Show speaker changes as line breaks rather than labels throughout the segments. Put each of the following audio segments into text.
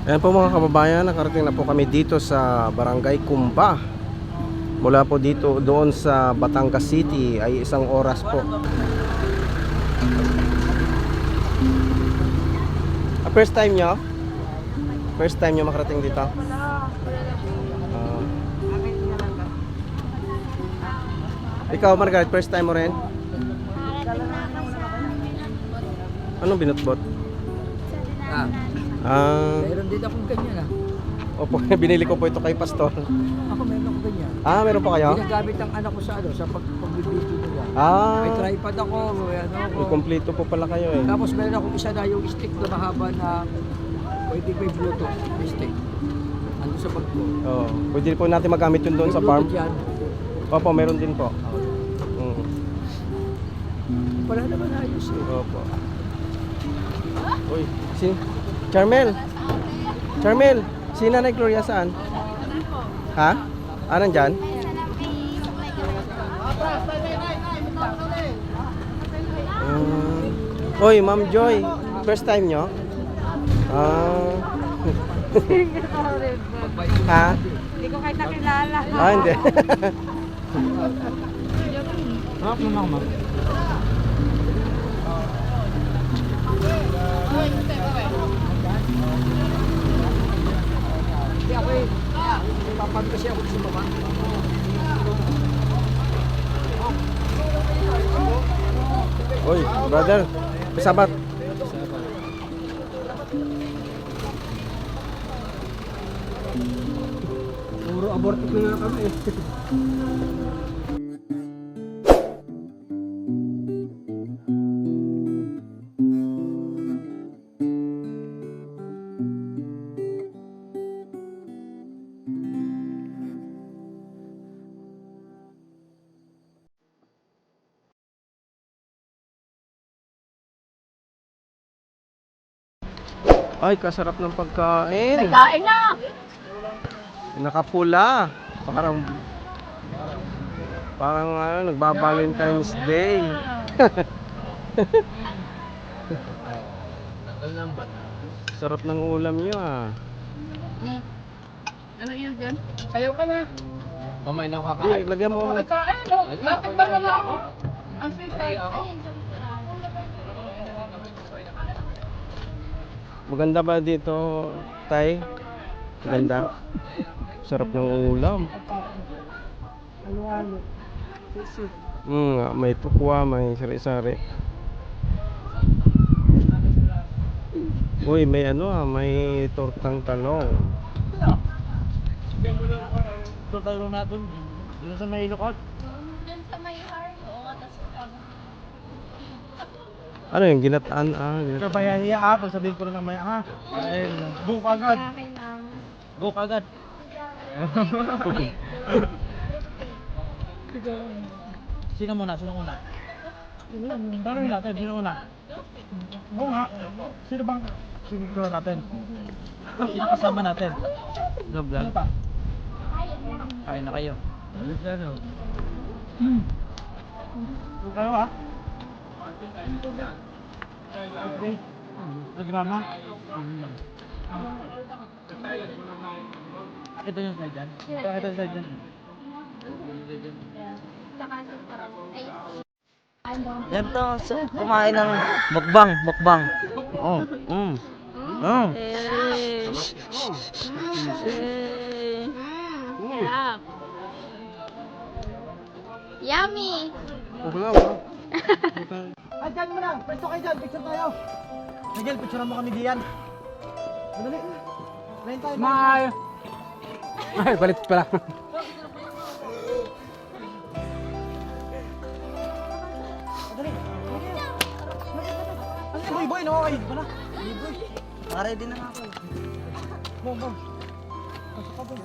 Ayan po mga kababayan, nakarating na po kami dito sa Barangay Kumba. Mula po dito doon sa Batangas City ay 1 oras po. First time nyo? First time nyo makarating dito? Ikaw Margaret, first time mo rin? Anong binutbot?
Meron din akong ganyan
Opo, binili ko po ito kay Pastor.
Ako meron akong ganyan.
Meron po kayo?
Ginagamit ng anak ko sa pagbibideo nila. May tripod ako, may ano ako.
Kompleto po pala kayo eh.
Tapos meron akong isa na yung stick na mahaba na pwede may Bluetooth, may stick. Ando sa bag ko.
Pwede po natin magamit yun doon sa farm.
Yan.
Opo, meron din po.
Wala naman ayos eh.
Opo. Uy, Charmel! Charmel! Si Nanay Gloria saan? Ha? Nandyan? Uy, Ma'am Joy! First time nyo? Ha?
Hindi ko kayo nakilala.
Hindi.
Harap naman ma'am. Hindi ako eh. Papag kasi ako sa baba.
Uy, brother! Sabat!
Puro aborto na kami eh.
Ay, kasarap ng pagkain!
Kain na!
Nakapula. Parang nagba-Valentine's Day. Sarap ng ulam niyo
Ano yun dyan? Ayaw ka na.
Mamay na
Di, lagyan mo.
Kain no? Natikman mo na ako. Ang sisay.
Maganda ba dito, Tay? Maganda. Sarap ng ulam.
Halo-halo.
May tukwa, may sari-sari. Uy, may may tortang talong.
Ito tayo natin. Dito sa may lukot.
Doon sa may heart. Oo,
Ano yung ginataan?
Ito ba yan iya pag sabihin ko na ng maya Ayun. Go kagad.
Akin lang.
Go kagad. Sino muna? Sino una? Tanongin natin, sino una? Oo nga. Sino bang sino natin? Sino kasama natin? Love lang. Kain na kayo. Ano? Kayo ha? Okay. Nagrama? Ito yung side dyan? Ito yung side dyan. Yan to, kumain ng mukbang.
Sarap. Yummy!
Wala.
Ay, dyan mo na! Pwesto kayo dyan! Picture tayo! Miguel, picturean mo kami diyan. Madali! Lain tayo! Smile!
Ay, balit pala.
Madali! Ano yung boy-boy? Nakakain ka na? Boy-boy! Naka-ready na nga ako. Bom! Pasok ka boy!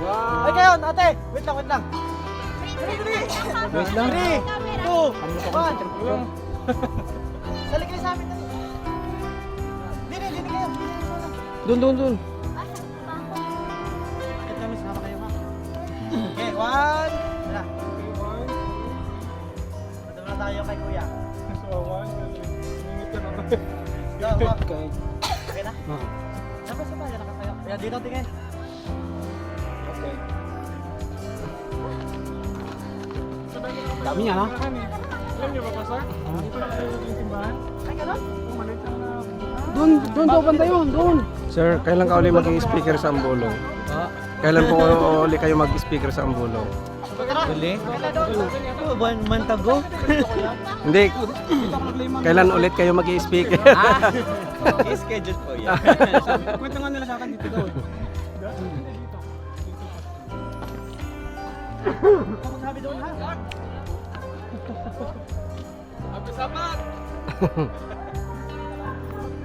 Wow!
Ay kayo, ate! Wait lang!
Wait lang.
3, 2, 1! Sali kayo sa amin na. Dini kayo.
Dun.
Bakit kami sama kayo ha? Okay, 1. Wala. 1. Madama na tayo kay kuya. So, 1. Go. Dapat sa bayan nakatayo. Kaya dito tingin.
Okay.
Dami niya, no?
Alam niyo ba, Pastor? Dito na kayo yung simbahan.
Ay, gano'n?
Maliit lang na.
Doon daw banda yun, doon.
Sir, kailan ka uli mag-speaker sa Ambulong? Kailan po uli kayo mag-speaker sa Ambulong?
Uli? Buwan mantago.
Hindi. Kailan ulit kayo mag-speaker?
I-schedule po yan.
Kwento nga nila sa akin dito daw.
Sabi doon ha?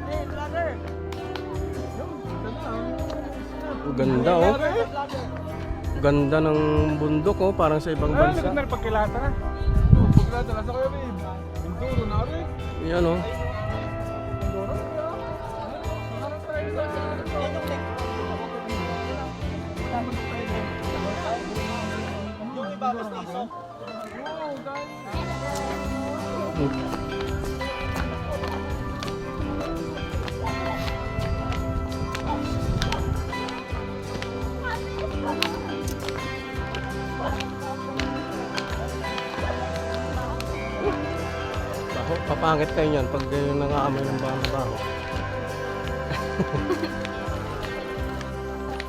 Hey, brother!
Ganda oh. Ganda ng bundok oh, parang sa ibang
Ay,
bansa.
nagkita na pagkilata na. Pagkilata na sa kayo, babe. Binturo na rin.
Yan oh.
Binturo na rin. Harap tayo sa...
Yung iba, bastiso.
Oo, dahil...
Baho, papangit kayo niyan pag ganyan nangaamoy ng baho.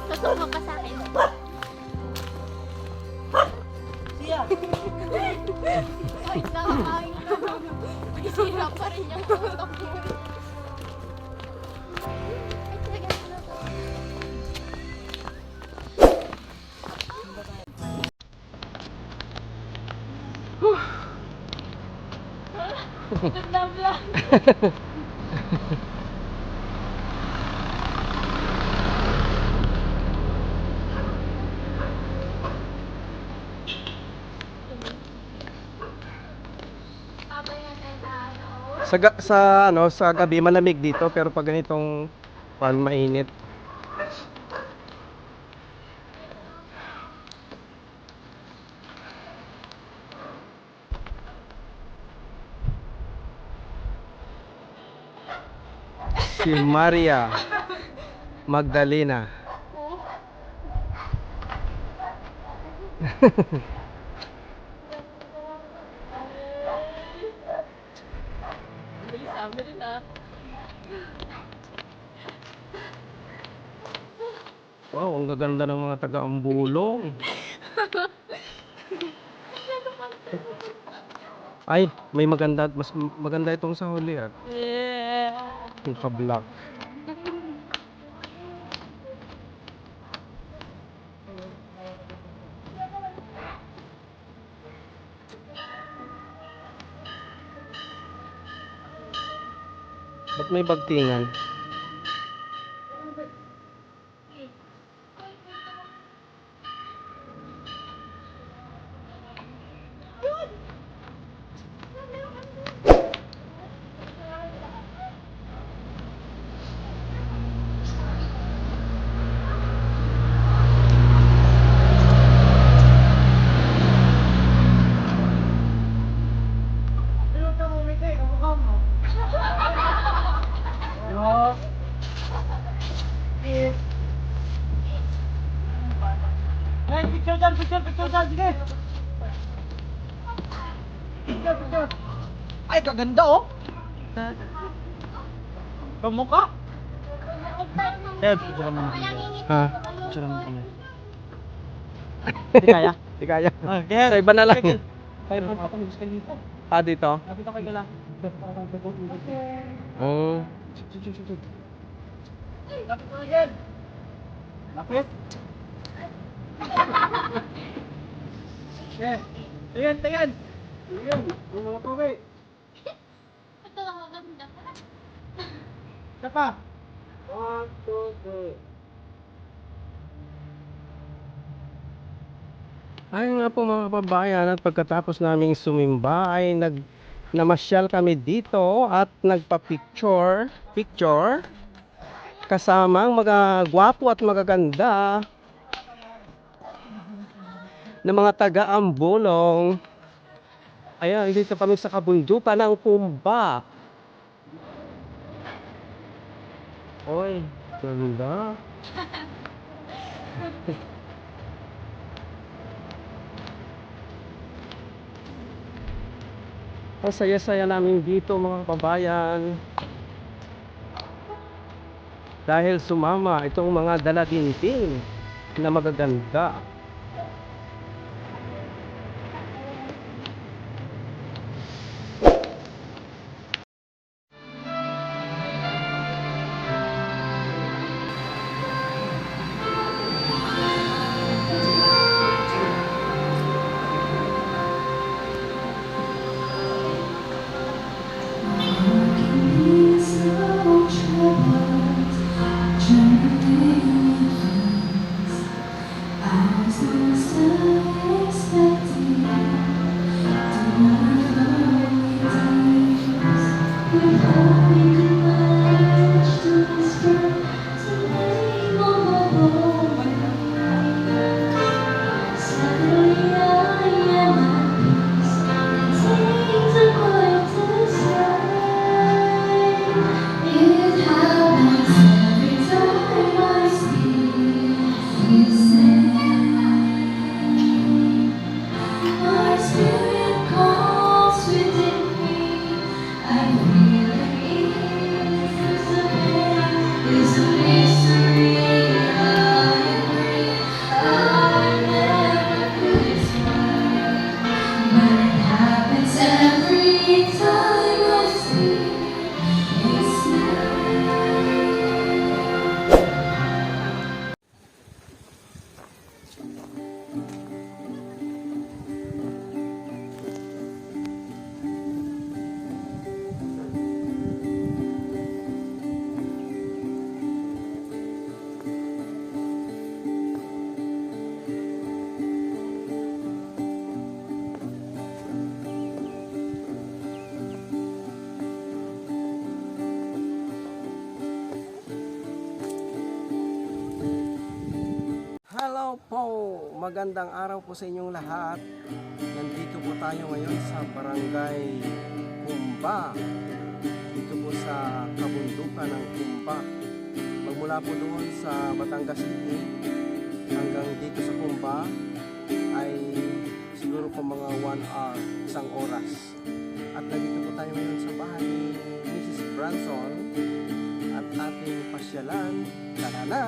Tutulong ka sa akin.
Siya!
Ay, nakakain na. Sira pa rin yung utak mo. Ay, talaga na to. Ganda vlog.
Sa gabi malamig dito pero pag ganitong mainit. Si Maria Magdalena.
Bilis sabi rin ah.
Wow, ang gaganda ng mga taga-Ambulong. Ay, may maganda, mas maganda itong sa huli at yung ka-black. Ba't may bagtingan?
Ayun ka mo, Mite. Kamukha mo. Yo. Hey, picture dyan, picture dyan, sige. Picture. Ay, kaganda oh. Kamukha. Eh, picture mo.
Ha?
Picture mo kami. Hindi kaya?
Di kaya.
Okay.
Sa iba na lang.
Kaya pa ako gusto dito.
Ah, dito?
Nakita ko kila.
Oh.
Lapit mo yan. Lapit. Eh, tingnan. Tingnan, yung mga tuwi.
Ito ang maganda.
Isa pa. 1, 2, 3.
Ayun nga po mga kababayan, at pagkatapos naming sumimba ay namasyal kami dito at nagpa-picture kasamang mga gwapo at magaganda na mga taga-Ambulong. Ayan, dito kami sa kabundukan ng Kumba. Oy, ganda. Ang saya-saya namin dito mga kabayan. Dahil sumama itong mga daladinting na magaganda. Hello po! Magandang araw po sa inyong lahat. Nandito po tayo ngayon sa Barangay Kumba. Dito po sa kabundukan ng Kumba. Magmula po doon sa Batangas City hanggang dito sa Kumba ay siguro po mga 1 hour, isang oras. At nandito po tayo ngayon sa bahay ni Mrs. Branson at ating pasyalan. Tara na!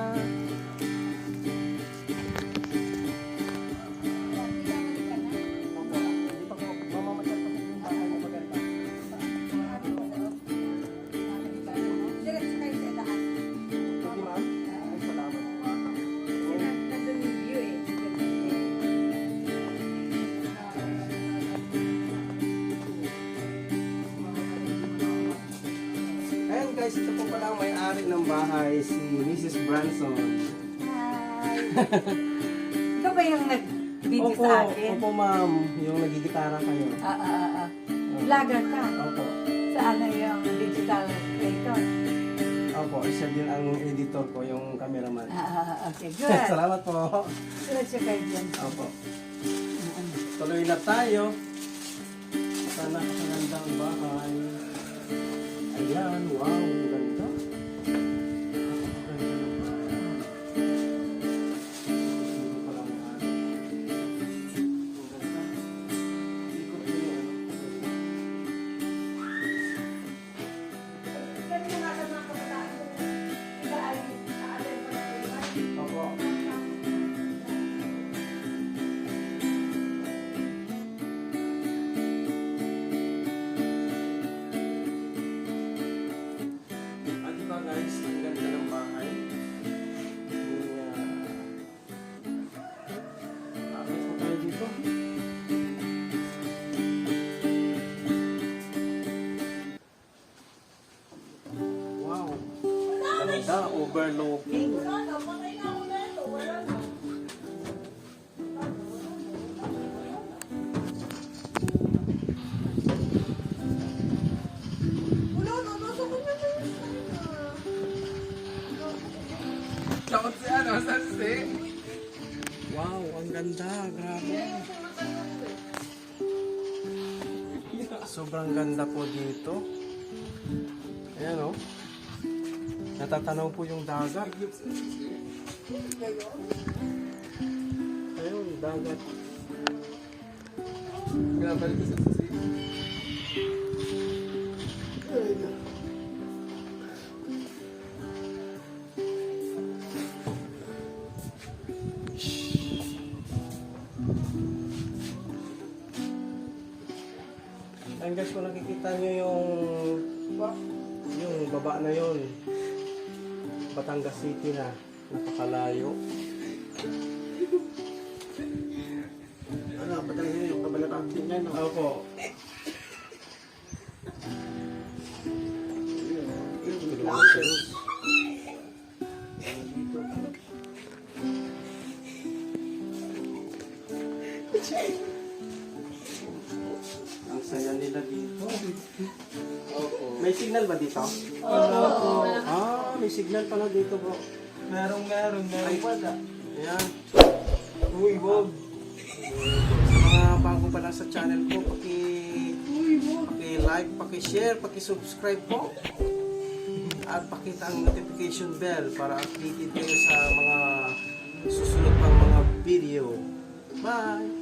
Ayan guys, ito po pala ang may-ari ng bahay, si Mrs. Branson.
Hi! Ikaw ba yung nag-video sa akin?
Opo ma'am, yung nagigitara kayo.
Vlogger ka?
Opo.
Saan na yung digital creator?
Opo, siya din ang editor ko, yung cameraman.
Okay, good.
Salamat po.
Good siya kayo dyan.
Opo. Tuloy na tayo. Sana kapagandang bahay. Ayan, wow, ang ganda. Sino pala may-ari? Ang ganda. Ikot mo yun. Opo. At diba guys, ang ganda ng bahay. Akit po tayo dito. Wow. Ganda, overlooking.
Takot si ano, Sansi.
Wow, ang ganda, grabe. Sobrang ganda po dito. Ayan o. Natatanaw po yung dagat. Ayun, dagat.
Kaya balik ko sa susi.
Ayun guys, kung nakikita nyo yung baba na yon, Batangas City na, napakalayo.
Ano, patayin nyo yung kabalakang tingnan.
Opo. Ang saya nila dito. May signal ba dito? Ah, may signal pala dito bro.
Meron
Ay,
wala.
ayan.
Uy, Bob.
Sa mga bago pa lang sa channel ko, paki-like, paki-share, paki-subscribe po. At pakita ang notification bell para updated kayo sa mga susunod pang mga video. Bye!